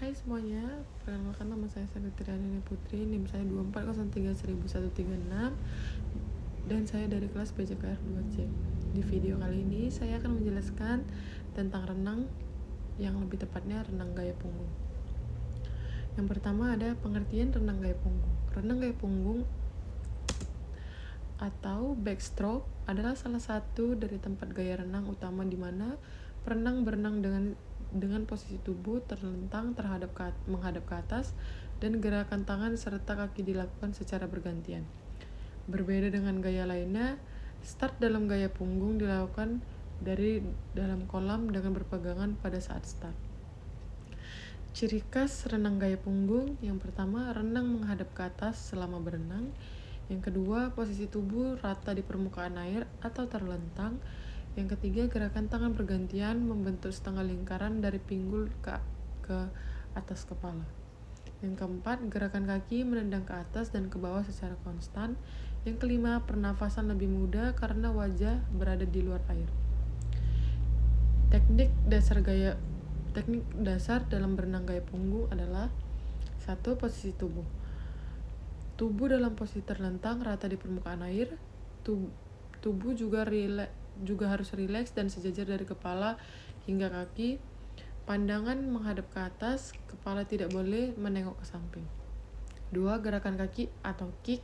Hai semuanya, perkenalkan nama saya Safitriani Putri, NIM saya 240313136 dan saya dari kelas PJKR 2C. Di video kali ini saya akan menjelaskan tentang renang, yang lebih tepatnya renang gaya punggung. Yang pertama ada pengertian renang gaya punggung. Renang gaya punggung atau backstroke adalah salah satu dari tempat gaya renang utama di mana perenang berenang dengan posisi tubuh terlentang menghadap ke atas dan gerakan tangan serta kaki dilakukan secara bergantian. Berbeda dengan gaya lainnya, start dalam gaya punggung dilakukan dari dalam kolam dengan berpegangan pada saat start. Ciri khas renang gaya punggung: yang pertama, renang menghadap ke atas selama berenang. Yang kedua, posisi tubuh rata di permukaan air atau terlentang. Yang ketiga, gerakan tangan bergantian membentuk setengah lingkaran dari pinggul ke atas kepala. Yang keempat, gerakan kaki menendang ke atas dan ke bawah secara konstan. Yang kelima, pernafasan lebih mudah karena wajah berada di luar air. Teknik dasar dalam berenang gaya punggung adalah: 1. Posisi tubuh. Tubuh dalam posisi terlentang rata di permukaan air. Tubuh juga harus rileks dan sejajar dari kepala hingga kaki. Pandangan menghadap ke atas, kepala tidak boleh menengok ke samping. 2. Gerakan kaki atau kick.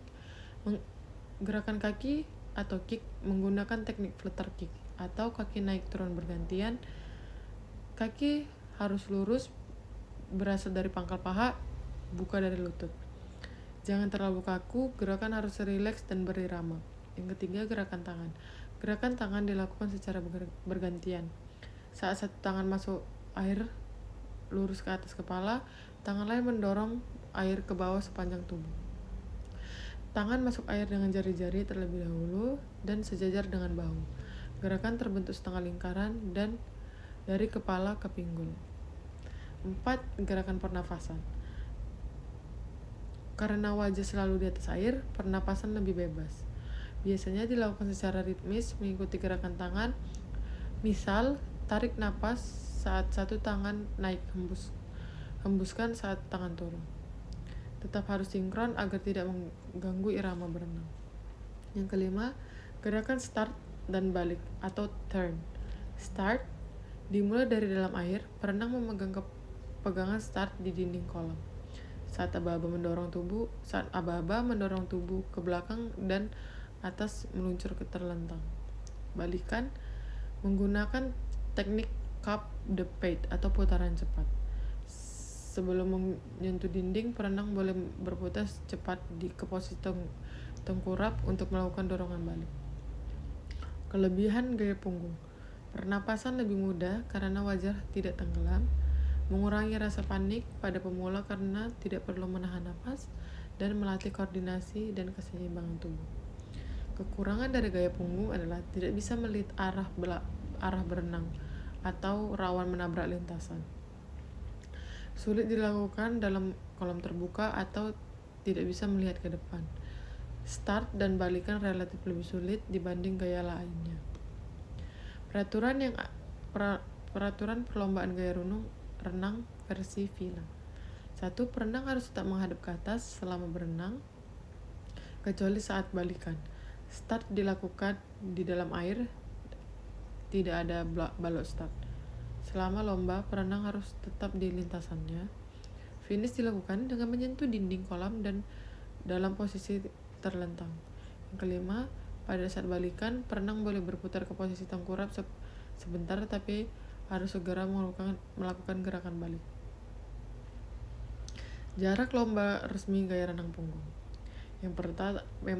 Gerakan kaki atau kick menggunakan teknik flutter kick atau kaki naik turun bergantian. Kaki harus lurus, berasal dari pangkal paha, buka dari lutut. Jangan terlalu kaku, gerakan harus rileks dan berirama. Yang ketiga, gerakan tangan. Gerakan tangan dilakukan secara bergantian. Saat satu tangan masuk air lurus ke atas kepala, tangan lain mendorong air ke bawah sepanjang tubuh. Tangan masuk air dengan jari-jari terlebih dahulu dan sejajar dengan bahu. Gerakan terbentuk setengah lingkaran dan dari kepala ke pinggul. 4. Gerakan pernafasan. Karena wajah selalu di atas air, pernapasan lebih bebas. Biasanya dilakukan secara ritmis mengikuti gerakan tangan. Misal, tarik napas saat satu tangan naik, hembuskan saat tangan turun. Tetap harus sinkron agar tidak mengganggu irama berenang. Yang kelima, gerakan start dan balik atau turn. Start dimulai dari dalam air, perenang memegang pegangan start di dinding kolam. Saat aba-aba mendorong tubuh ke belakang dan atas meluncur ke terlentang. Balikan menggunakan teknik cup the pate atau putaran cepat. Sebelum menyentuh dinding, perenang boleh berputar cepat ke posisi tengkurap untuk melakukan dorongan balik. Kelebihan gaya punggung: pernapasan lebih mudah karena wajah tidak tenggelam, mengurangi rasa panik pada pemula karena tidak perlu menahan napas, dan melatih koordinasi dan keseimbangan tubuh. Kekurangan dari gaya punggung adalah tidak bisa melihat arah berenang atau rawan menabrak lintasan. Sulit dilakukan dalam kolam terbuka atau tidak bisa melihat ke depan. Start dan balikan relatif lebih sulit dibanding gaya lainnya. Peraturan perlombaan gaya renang versi FINA. 1. Perenang harus tetap menghadap ke atas selama berenang, kecuali saat balikan. Start dilakukan di dalam air, tidak ada balok start. Selama lomba, perenang harus tetap di lintasannya. Finish dilakukan dengan menyentuh dinding kolam dan dalam posisi terlentang. Yang kelima, pada saat balikan, perenang boleh berputar ke posisi tengkurap sebentar, tapi harus segera melakukan gerakan balik. Jarak lomba resmi gaya renang punggung. Yang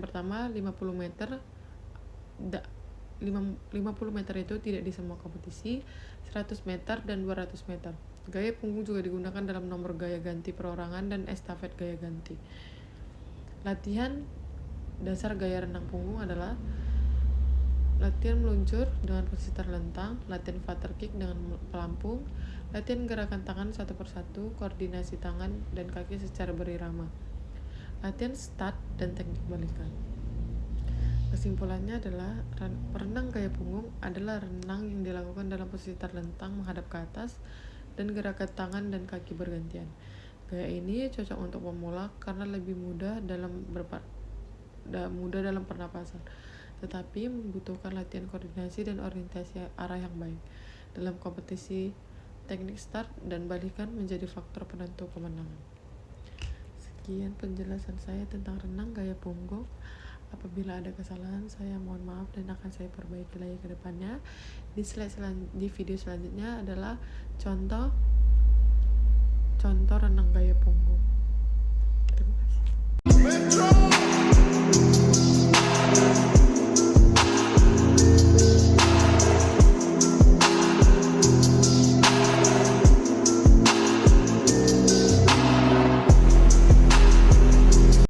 pertama 50 meter. 50 meter itu tidak di semua kompetisi, 100 meter dan 200 meter. Gaya punggung juga digunakan dalam nomor gaya ganti perorangan dan estafet gaya ganti. Latihan dasar gaya renang punggung adalah: latihan meluncur dengan posisi terlentang, latihan flutter kick dengan pelampung, latihan gerakan tangan satu persatu, koordinasi tangan dan kaki secara berirama, latihan start dan teknik balikan. Kesimpulannya adalah berenang gaya punggung adalah renang yang dilakukan dalam posisi terlentang menghadap ke atas dan gerakan tangan dan kaki bergantian. Gaya ini cocok untuk pemula karena lebih mudah dalam pernapasan, tetapi membutuhkan latihan koordinasi dan orientasi arah yang baik. Dalam kompetisi, teknik start dan balikan menjadi faktor penentu kemenangan. Sekian penjelasan saya tentang renang gaya punggung. Apabila ada kesalahan, saya mohon maaf dan akan saya perbaiki lagi ke depannya. Di video selanjutnya adalah contoh renang gaya punggung. Terima kasih.